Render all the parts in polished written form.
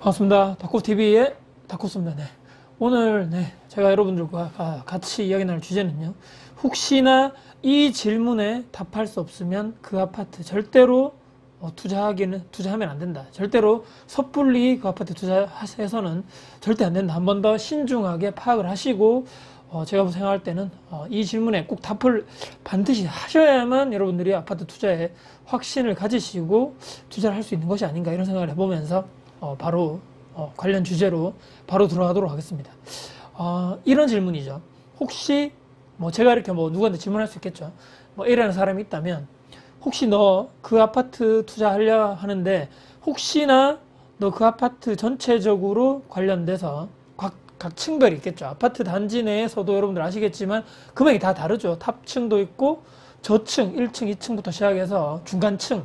반갑습니다. 다코TV의 다코스입니다. 네. 오늘 제가 여러분들과 같이 이야기 나눌 주제는요. 혹시나 이 질문에 답할 수 없으면 그 아파트 절대로 투자하면 안 된다. 절대로 섣불리 그 아파트 투자해서는 절대 안 된다. 한 번 더 신중하게 파악을 하시고 제가 생각할 때는 이 질문에 꼭 답을 반드시 하셔야만 여러분들이 아파트 투자에 확신을 가지시고 투자를 할 수 있는 것이 아닌가 이런 생각을 해보면서 바로 관련 주제로 바로 들어가도록 하겠습니다. 이런 질문이죠. 혹시 제가 이렇게 누구한테 질문할 수 있겠죠. A라는 사람이 있다면 혹시 너 그 아파트 투자하려 하는데 혹시나 너 그 아파트 전체적으로 관련돼서 각 층별이 있겠죠. 아파트 단지 내에서도 여러분들 아시겠지만 금액이 다 다르죠. 탑층도 있고 저층 1층, 2층부터 시작해서 중간층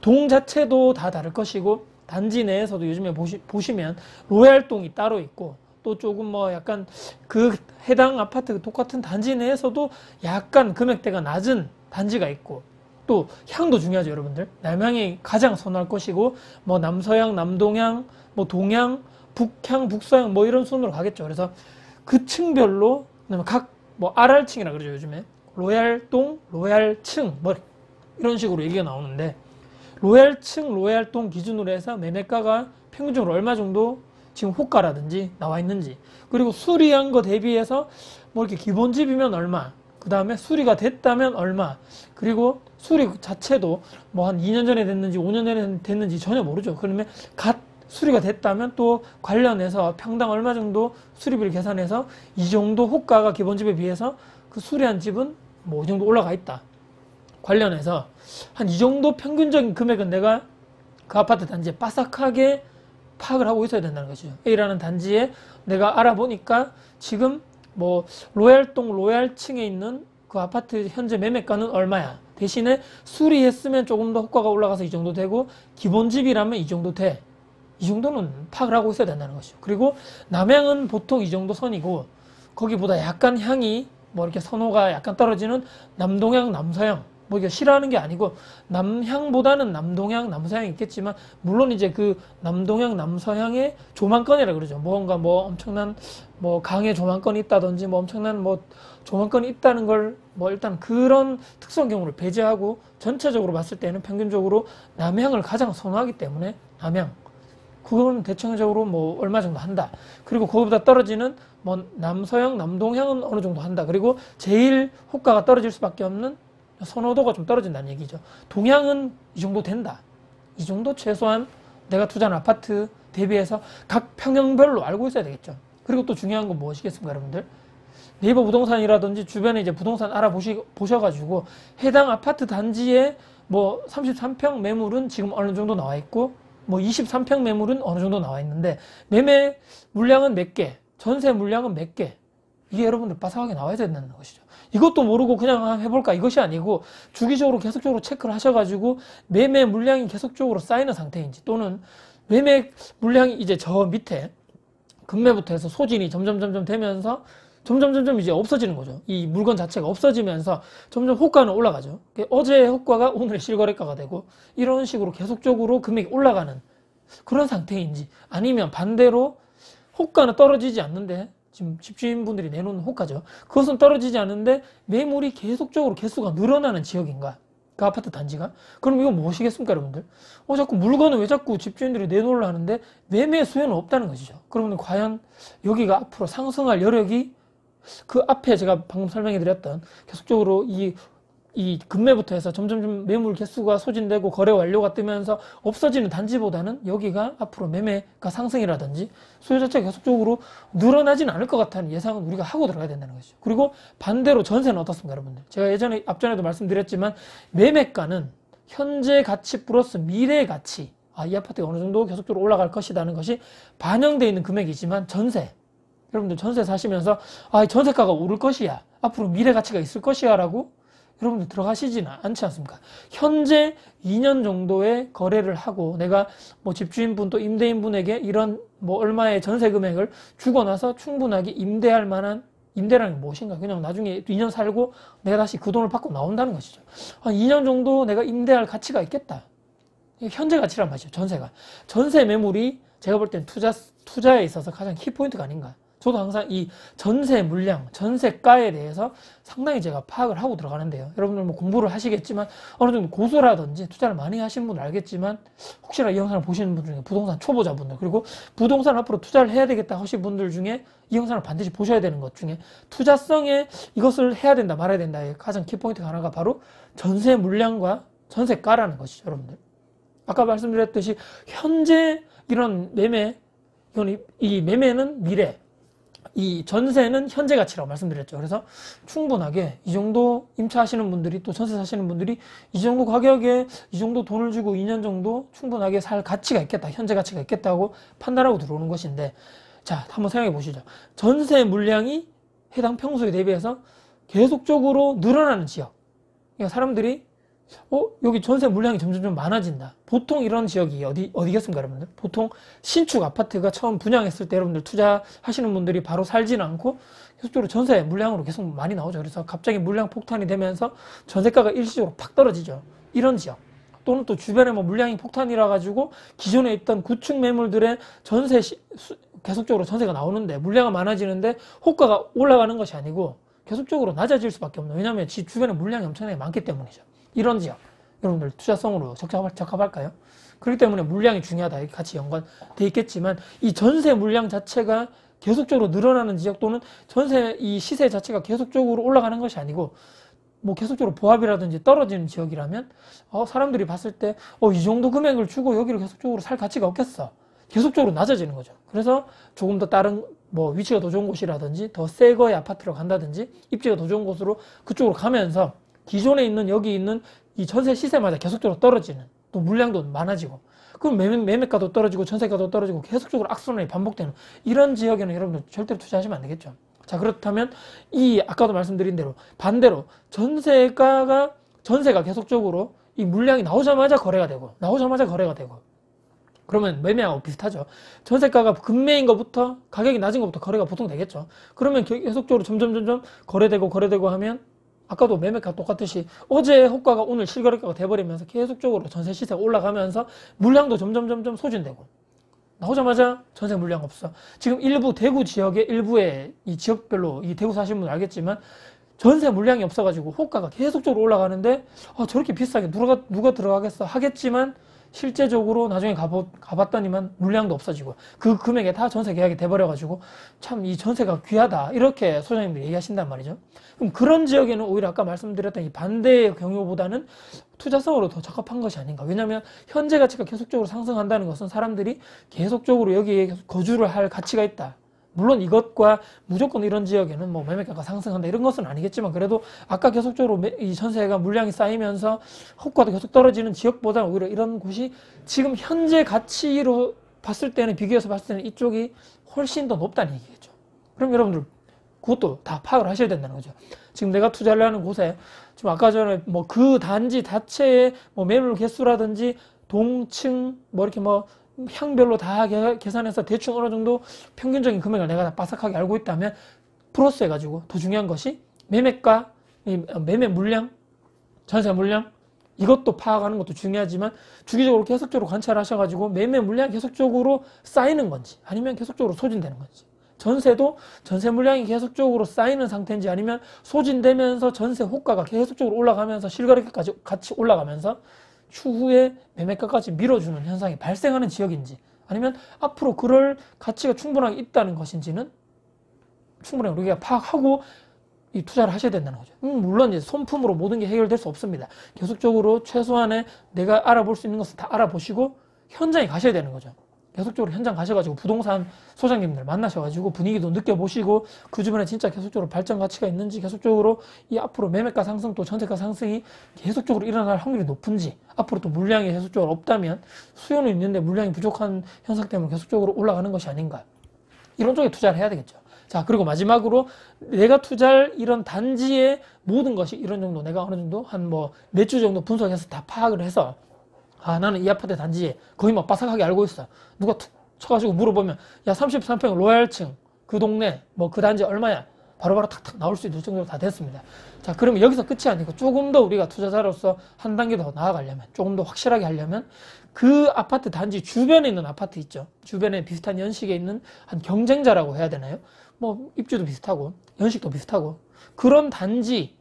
동 자체도 다 다를 것이고 단지 내에서도 요즘에 보시면 로얄동이 따로 있고 또 조금 약간 그 해당 아파트 똑같은 단지 내에서도 약간 금액대가 낮은 단지가 있고 또 향도 중요하죠. 여러분들 남향이 가장 선호할 것이고 남서향, 남동향, 동향, 북향, 북서향 이런 순으로 가겠죠. 그래서 그 층별로 각 RR층이라 그러죠. 요즘에 로얄동, 로얄층 이런 식으로 얘기가 나오는데 로얄층, 로얄동 기준으로 해서 매매가가 평균적으로 얼마 정도 지금 호가라든지 나와 있는지, 그리고 수리한 거 대비해서 이렇게 기본집이면 얼마, 그 다음에 수리가 됐다면 얼마, 그리고 수리 자체도 한 2년 전에 됐는지 5년 전에 됐는지 전혀 모르죠. 그러면 수리가 됐다면 또 관련해서 평당 얼마 정도 수리비를 계산해서 이 정도 호가가 기본집에 비해서 그 수리한 집은 이 정도 올라가 있다. 관련해서 한 이 정도 평균적인 금액은 내가 그 아파트 단지에 빠삭하게 파악을 하고 있어야 된다는 것이죠. A라는 단지에 내가 알아보니까 지금 로얄동 로얄층에 있는 그 아파트 현재 매매가는 얼마야. 대신에 수리했으면 조금 더 호가가 올라가서 이 정도 되고 기본집이라면 이 정도 돼. 이 정도는 파악을 하고 있어야 된다는 것이죠. 그리고 남향은 보통 이 정도 선이고 거기보다 약간 향이 이렇게 선호가 약간 떨어지는 남동향, 남서향 이게 싫어하는 게 아니고 남향보다는 남동향, 남서향이 있겠지만 물론 이제 그 남동향, 남서향의 조망권이라 그러죠. 뭔가 엄청난 강의 조망권이 있다든지 엄청난 조망권이 있다는 걸 일단 그런 특수한 경우를 배제하고 전체적으로 봤을 때는 평균적으로 남향을 가장 선호하기 때문에 남향 그건 대체적으로 얼마 정도 한다. 그리고 거기보다 떨어지는 남서향, 남동향은 어느 정도 한다. 그리고 제일 호가가 떨어질 수밖에 없는 선호도가 좀 떨어진다는 얘기죠. 동향은 이 정도 된다. 이 정도 최소한 내가 투자한 아파트 대비해서 각 평형별로 알고 있어야 되겠죠. 그리고 또 중요한 건 무엇이겠습니까, 여러분들? 네이버 부동산이라든지 주변에 이제 부동산 보셔가지고 해당 아파트 단지에 33평 매물은 지금 어느 정도 나와 있고 23평 매물은 어느 정도 나와 있는데 매매 물량은 몇 개, 전세 물량은 몇 개, 이게 여러분들 빠삭하게 나와야 된다는 것이죠. 이것도 모르고 그냥 해볼까 이것이 아니고 주기적으로 계속적으로 체크를 하셔가지고 매매 물량이 계속적으로 쌓이는 상태인지 또는 매매 물량이 이제 저 밑에 금매부터 해서 소진이 점점 되면서 점점 이제 없어지는 거죠. 이 물건 자체가 없어지면서 점점 호가는 올라가죠. 어제의 호가가 오늘의 실거래가가 되고 이런 식으로 계속적으로 금액이 올라가는 그런 상태인지 아니면 반대로 호가는 떨어지지 않는데 지금 집주인분들이 내놓는 호가죠. 그것은 떨어지지 않는데 매물이 계속적으로 개수가 늘어나는 지역인가? 그 아파트 단지가? 그럼 이건 무엇이겠습니까, 여러분들? 자꾸 물건을 왜 자꾸 집주인들이 내놓으려 하는데 매매 수요는 없다는 것이죠. 그러면 과연 여기가 앞으로 상승할 여력이 그 앞에 제가 방금 설명해 드렸던 계속적으로 이 금매부터 해서 점점 매물 개수가 소진되고 거래 완료가 뜨면서 없어지는 단지보다는 여기가 앞으로 매매가 상승이라든지 수요 자체가 계속적으로 늘어나지는 않을 것 같다는 예상은 우리가 하고 들어가야 된다는 것이죠. 그리고 반대로 전세는 어떻습니까, 여러분들? 제가 앞전에도 말씀드렸지만 매매가는 현재 가치 플러스 미래 가치, 이 아파트가 어느 정도 계속적으로 올라갈 것이라는 것이 반영되어 있는 금액이지만 여러분들 전세 사시면서 전세가가 오를 것이야, 앞으로 미래 가치가 있을 것이야 라고 여러분들 들어가시지는 않지 않습니까? 현재 2년 정도의 거래를 하고 내가 집주인분 또 임대인분에게 이런 얼마의 전세 금액을 주고 나서 충분하게 임대할 만한 임대라는 게 무엇인가? 그냥 나중에 2년 살고 내가 다시 그 돈을 받고 나온다는 것이죠. 한 2년 정도 내가 임대할 가치가 있겠다. 현재 가치란 말이죠. 전세가. 전세 매물이 제가 볼 땐 투자에 있어서 가장 키포인트가 아닌가. 저도 항상 이 전세 물량, 전세가에 대해서 상당히 제가 파악을 하고 들어가는데요. 여러분들 뭐 공부를 하시겠지만 어느 정도 고수라든지 투자를 많이 하시는 분은 알겠지만 혹시나 이 영상을 보시는 분 중에 부동산 초보자분들 그리고 부동산 앞으로 투자를 해야 되겠다 하신 분들 중에 이 영상을 반드시 보셔야 되는 것 중에 투자성에 이것을 해야 된다 말아야 된다의 가장 키포인트가 하나가 바로 전세 물량과 전세가라는 것이죠. 여러분들. 아까 말씀드렸듯이 현재 이런 매매, 이 매매는 미래, 이 전세는 현재 가치라고 말씀드렸죠. 그래서 충분하게 이 정도 임차하시는 분들이 또 전세 사시는 분들이 이 정도 가격에 이 정도 돈을 주고 2년 정도 충분하게 살 가치가 있겠다. 현재 가치가 있겠다고 판단하고 들어오는 것인데 자, 한번 생각해 보시죠. 전세 물량이 해당 평수에 대비해서 계속적으로 늘어나는 지역. 그러니까 사람들이 여기 전세 물량이 점점 많아진다. 보통 이런 지역이 어디겠습니까, 여러분들? 보통 신축 아파트가 처음 분양했을 때 여러분들 투자하시는 분들이 바로 살지는 않고 계속적으로 전세 물량으로 계속 많이 나오죠. 그래서 갑자기 물량 폭탄이 되면서 전세가가 일시적으로 팍 떨어지죠. 이런 지역. 또는 또 주변에 뭐 물량이 폭탄이라 가지고 기존에 있던 구축 매물들의 계속적으로 전세가 나오는데 물량이 많아지는데 호가가 올라가는 것이 아니고 계속적으로 낮아질 수밖에 없는. 왜냐하면 집 주변에 물량이 엄청나게 많기 때문이죠. 이런 지역 여러분들 투자성으로 적합할까요? 그렇기 때문에 물량이 중요하다 같이 연관돼 있겠지만 이 전세 물량 자체가 계속적으로 늘어나는 지역 또는 전세 이 시세 자체가 계속적으로 올라가는 것이 아니고 뭐 계속적으로 보합이라든지 떨어지는 지역이라면 사람들이 봤을 때 이 정도 금액을 주고 여기를 계속적으로 살 가치가 없겠어. 계속적으로 낮아지는 거죠. 그래서 조금 더 다른 뭐 위치가 더 좋은 곳이라든지 더 새 거의 아파트로 간다든지 입지가 더 좋은 곳으로 그쪽으로 가면서 기존에 있는 여기 있는 이 전세 시세마다 계속적으로 떨어지는 또 물량도 많아지고 그럼 매매가도 떨어지고 전세가도 떨어지고 계속적으로 악순환이 반복되는 이런 지역에는 여러분들 절대로 투자하시면 안 되겠죠. 자, 그렇다면 이 아까도 말씀드린 대로 반대로 전세가 계속적으로 이 물량이 나오자마자 거래가 되고 그러면 매매하고 비슷하죠. 전세가가 급매인 것부터 가격이 낮은 것부터 거래가 보통 되겠죠. 그러면 계속적으로 점점 거래되고 하면 아까도 매매가 똑같듯이 어제 호가가 오늘 실거래가가 돼버리면서 계속적으로 전세 시세가 올라가면서 물량도 점점 소진되고 나오자마자 전세 물량 없어. 지금 일부 대구 지역의 일부의 이 지역별로 이 대구 사시는 분은 알겠지만 전세 물량이 없어가지고 호가가 계속적으로 올라가는데 저렇게 비싸게 누가 들어가겠어 하겠지만 실제적으로 나중에 가봤더니만 물량도 없어지고 그 금액에 다 전세 계약이 돼버려가지고 참 이 전세가 귀하다 이렇게 소장님들이 얘기하신단 말이죠. 그럼 그런 지역에는 오히려 아까 말씀드렸던 이 반대의 경우보다는 투자성으로 더 적합한 것이 아닌가. 왜냐하면 현재 가치가 계속적으로 상승한다는 것은 사람들이 계속적으로 여기에 거주를 할 가치가 있다. 물론 이것과 무조건 이런 지역에는 뭐 매매가가 상승한다 이런 것은 아니겠지만 그래도 아까 계속적으로 이 전세가 물량이 쌓이면서 호가도 계속 떨어지는 지역보다는 오히려 이런 곳이 지금 현재 가치로 봤을 때는 비교해서 봤을 때는 이쪽이 훨씬 더 높다는 얘기겠죠. 그럼 여러분들 그것도 다 파악을 하셔야 된다는 거죠. 지금 내가 투자를 하는 곳에 지금 아까 전에 뭐 그 단지 자체의 뭐 매물 개수라든지 동층 뭐 이렇게 뭐 향별로 다 계산해서 대충 어느 정도 평균적인 금액을 내가 다 빠삭하게 알고 있다면 플러스 해가지고 더 중요한 것이 매매가, 매매 물량, 전세 물량 이것도 파악하는 것도 중요하지만 주기적으로 계속적으로 관찰하셔가지고 매매 물량이 계속적으로 쌓이는 건지 아니면 계속적으로 소진되는 건지 전세도 전세 물량이 계속적으로 쌓이는 상태인지 아니면 소진되면서 전세 호가가 계속적으로 올라가면서 실거래가까지 같이 올라가면서 추후에 매매가까지 밀어주는 현상이 발생하는 지역인지 아니면 앞으로 그럴 가치가 충분하게 있다는 것인지는 충분히 우리가 파악하고 이 투자를 하셔야 된다는 거죠. 물론 이제 손품으로 모든 게 해결될 수 없습니다. 계속적으로 최소한의 내가 알아볼 수 있는 것을 다 알아보시고 현장에 가셔야 되는 거죠. 계속적으로 현장 가셔가지고 부동산 소장님들 만나셔가지고 분위기도 느껴보시고 그 주변에 진짜 계속적으로 발전 가치가 있는지 계속적으로 이 앞으로 매매가 상승 또 전세가 상승이 계속적으로 일어날 확률이 높은지 앞으로 또 물량이 계속적으로 없다면 수요는 있는데 물량이 부족한 현상 때문에 계속적으로 올라가는 것이 아닌가 이런 쪽에 투자를 해야 되겠죠. 자, 그리고 마지막으로 내가 투자할 이런 단지의 모든 것이 이런 정도 내가 어느 정도 한 뭐 몇 주 정도 분석해서 다 파악을 해서 나는 이 아파트 단지에 거의 막 빠삭하게 알고 있어. 누가 툭 쳐가지고 물어보면 야 33평 로얄층 그 동네 뭐 그 단지 얼마야? 바로바로 탁탁 나올 수 있을 정도로 다 됐습니다. 자, 그러면 여기서 끝이 아니고 조금 더 우리가 투자자로서 한 단계 더 나아가려면 조금 더 확실하게 하려면 그 아파트 단지 주변에 있는 아파트 있죠. 주변에 비슷한 연식에 있는 한 경쟁자라고 해야 되나요? 뭐 입주도 비슷하고 연식도 비슷하고 그런 단지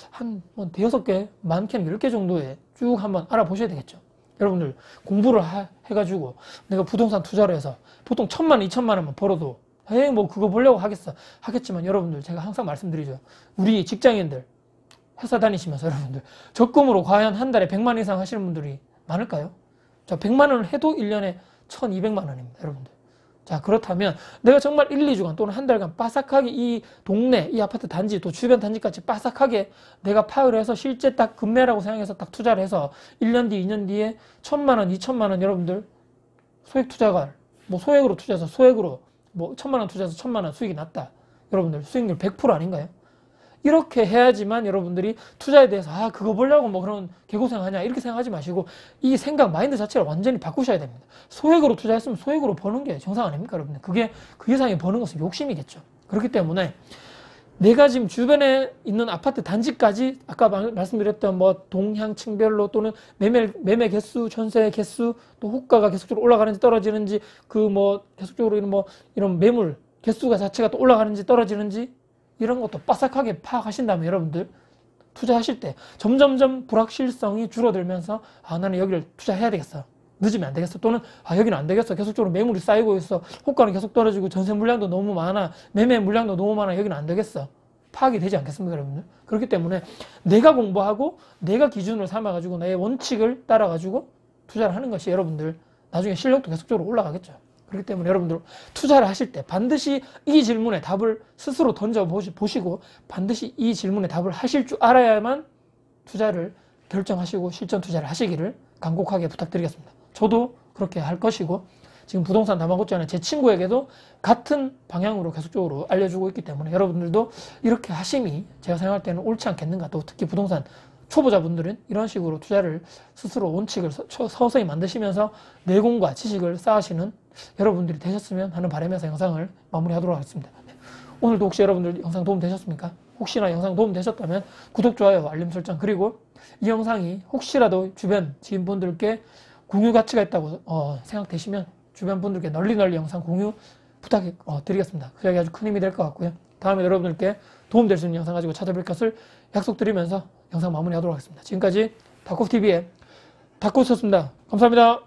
한뭐 대여섯 개, 많게는 10개 정도에 쭉 한번 알아보셔야 되겠죠. 여러분들 공부를 해가지고 내가 부동산 투자를 해서 보통 1,000만 원, 2,000만 원만 벌어도 에이 뭐 그거 보려고 하겠지만 여러분들 제가 항상 말씀드리죠. 우리 직장인들 회사 다니시면서 여러분들 적금으로 과연 한 달에 100만 원 이상 하시는 분들이 많을까요? 자, 100만 원을 해도 1년에 1,200만 원입니다. 여러분들. 자, 그렇다면 내가 정말 1, 2주간 또는 한 달간 빠삭하게 이 동네, 이 아파트 단지, 또 주변 단지까지 빠삭하게 내가 파악을 해서 실제 딱 금매라고 생각해서 딱 투자를 해서 1년 뒤, 2년 뒤에 1,000만 원, 2,000만 원 여러분들 소액 투자가 뭐 소액으로 투자해서 소액으로 뭐 1,000만 원 투자해서 1,000만 원 수익이 났다. 여러분들 수익률 100% 아닌가요? 이렇게 해야지만 여러분들이 투자에 대해서 아 그거 보려고 뭐 그런 개고생하냐 이렇게 생각하지 마시고 이 생각 마인드 자체를 완전히 바꾸셔야 됩니다. 소액으로 투자했으면 소액으로 버는 게 정상 아닙니까 여러분들? 그게 그 이상이 버는 것은 욕심이겠죠. 그렇기 때문에 내가 지금 주변에 있는 아파트 단지까지 아까 말씀드렸던 뭐 동향층별로 또는 매매 개수, 전세 개수, 또 호가가 계속적으로 올라가는지 떨어지는지 그 뭐 계속적으로 이런 매물 개수가 자체가 또 올라가는지 떨어지는지 이런 것도 빠삭하게 파악하신다면 여러분들 투자하실 때 점점점 불확실성이 줄어들면서 아 나는 여기를 투자해야 되겠어. 늦으면 안 되겠어. 또는 아 여기는 안 되겠어. 계속적으로 매물이 쌓이고 있어. 호가는 계속 떨어지고 전세 물량도 너무 많아. 매매 물량도 너무 많아. 여기는 안 되겠어. 파악이 되지 않겠습니까 여러분들? 그렇기 때문에 내가 공부하고 내가 기준을 삼아가지고 나의 원칙을 따라가지고 투자를 하는 것이 여러분들 나중에 실력도 계속적으로 올라가겠죠. 그렇기 때문에 여러분들 투자를 하실 때 반드시 이 질문에 답을 스스로 던져보시고 반드시 이 질문에 답을 하실 줄 알아야만 투자를 결정하시고 실전 투자를 하시기를 간곡하게 부탁드리겠습니다. 저도 그렇게 할 것이고 지금 부동산 다마고치 하는 제 친구에게도 같은 방향으로 계속적으로 알려주고 있기 때문에 여러분들도 이렇게 하심이 제가 생각할 때는 옳지 않겠는가. 또 특히 부동산 초보자분들은 이런 식으로 투자를 스스로 원칙을 서서히 만드시면서 내공과 지식을 쌓으시는 여러분들이 되셨으면 하는 바람에서 영상을 마무리하도록 하겠습니다. 오늘도 혹시 여러분들 영상 도움 되셨습니까? 혹시나 영상 도움 되셨다면 구독, 좋아요, 알림 설정 그리고 이 영상이 혹시라도 주변 지인분들께 공유 가치가 있다고 생각되시면 주변 분들께 널리 영상 공유 부탁드리겠습니다. 그게 아주 큰 힘이 될 것 같고요. 다음에 여러분들께 도움될 수 있는 영상 가지고 찾아뵐 것을 약속드리면서 영상 마무리하도록 하겠습니다. 지금까지 다코TV의 다코였습니다. 감사합니다.